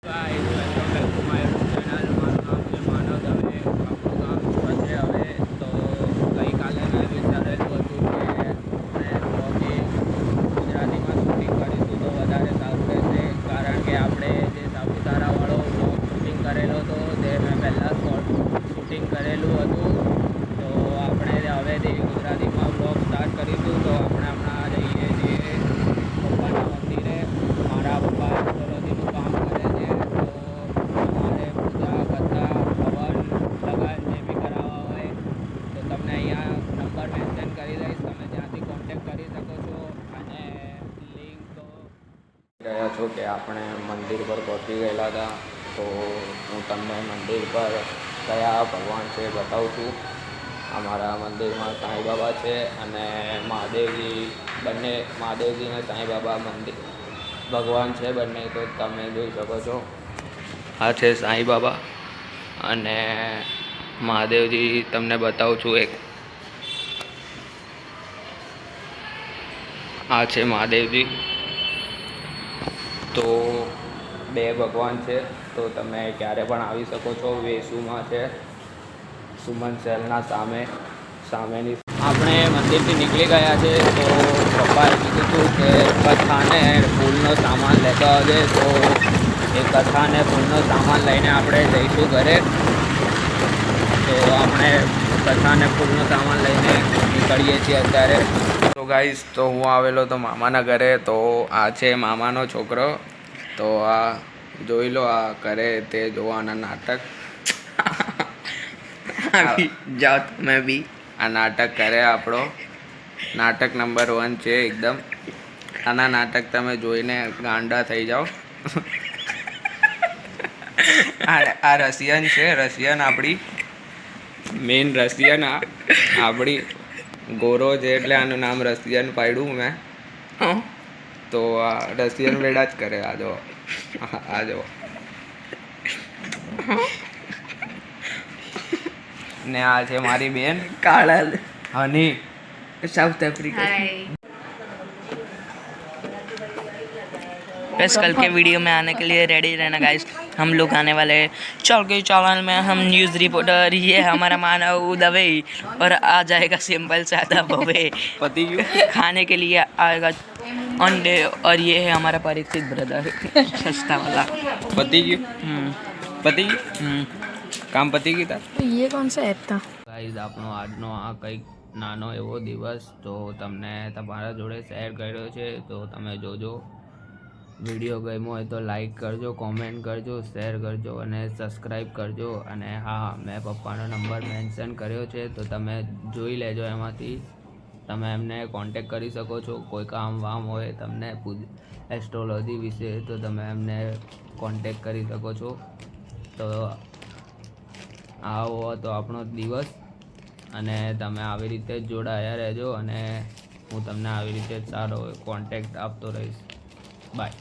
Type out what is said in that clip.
Guys welcome back to my YouTube channel. મારું નામ છે માનવ. તમે આપણું કામ વધે હવે તો ગઈકાલે મેં વિચારેલું હતું કે આપણે બ્લોગિંગ ગુજરાતીમાં શૂટિંગ કરીશું તો વધારે સારું રહેશે, કારણ કે આપણે જે સાપુતારાવાળો બ્લોગ શૂટિંગ કરેલો હતો તે મેં પહેલાં શૂટિંગ કરેલું હતું. તો આપણે હવેથી ગુજરાતીમાં બ્લોગ સ્ટાર્ટ કરીશું. તો આપણે હમણાં જઈએ છીએ પપ્પાના મંદિરે. મારા પપ્પા એસ્ટ્રોલોજીનું કામ કરે છે, તો તમારે પૂજા કરતા હવન લગન જે બી કરાવવા હોય તો તમને અહીંયા નંબર મેન્શન કરી દઈશ, તમે ત્યાંથી કોન્ટેક્ટ કરી શકો છો. અને લિંક તો ગયા છો કે આપણે મંદિર પર પહોંચી ગયેલા હતા. તો હું તમને મંદિર પર કયા ભગવાન છે બતાવું છું. અમારા મંદિરમાં સાંઈ બાબા છે અને મહાદેવજી, બંને મહાદેવજી અને સાંઈ બાબા મંદિર ભગવાન છે બંને. તો તમે જોઈ શકો છો, આ છે સાંઈ બાબા અને મહાદેવજી. તમને બતાવું છું, એક આ છે મહાદેવજી. તો બે ભગવાન છે. તો તમે ક્યારે પણ આવી શકો છો. વેસુમાં છે, સુમન સેલના સામેની. આપણે મંદિરથી નીકળી ગયા છે. તો પપ્પાએ કીધું હતું કે કથાને ફૂલનો સામાન લેતો આવજે. તો એ કથાને ફૂલનો સામાન લઈને આપણે જઈશું ઘરે. તો આપણે કથાને ફૂલનો સામાન લઈને નીકળીએ છીએ અત્યારે. તો ગાઈસ, તો હું આવેલો તો મામાના ઘરે. તો આ છે મામાનો છોકરો. તો આ જોઈ લો, આ કરે તે જોવાના નાટક. જાઓ તમે બી. આ નાટક કરે આપણો. નાટક નંબર 1 છે એકદમ. આના નાટક તમે જોઈને ગાંડા થઈ જાઓ. આ રશિયન છે, રશિયન આપણી મેઇન રશિયન. આપણી ગોરો છે એટલે આનું નામ રશિયન પાડ્યું મેં. તો આ રશિયન વેડા જ કરે. આ જો, આ જો. ને આ છે મારી બેન કાળલ હની, साउथ अफ्रीका। बस कल के वीडियो में आने के लिए रेडी रहना गाइस। हम लोग आने वाले हैं चल के चैनल में। हम न्यूज़ रिपोर्टर, ये हमारा मानव दवे, और आ जाएगा सिंपल सादा भवे पति खाने के लिए आएगा अंडे। और ये है हमारा परिचित ब्रदर सस्ता वाला पति पति काम पति की था। ये कौन सा ऐप था गाइस? આપણો આજનો આ કંઈક નાનો એવો દિવસ તો તમને તમારા જોડે શેર કર્યો છે. તો તમે જોજો. વિડીયો ગમ્યો હોય તો લાઈક કરજો, કોમેન્ટ કરજો, શેર કરજો અને સબસ્ક્રાઈબ કરજો. અને હા, મેં પપ્પાનો નંબર મેન્શન કર્યો છે, તો તમે જોઈ લેજો. એમાંથી તમે એમને કોન્ટેક્ટ કરી શકો છો. કોઈ કામ વામ હોય તમને એસ્ટ્રોલોજી વિશે, તો તમે એમને કોન્ટેક્ટ કરી શકો છો. તો આવો હતો આપણો દિવસ. અને તમે આવી રીતે જ જોડાયા રહેજો અને હું તમને આવી રીતે સારો કોન્ટેક્ટ આપતો રહીશ. બાય.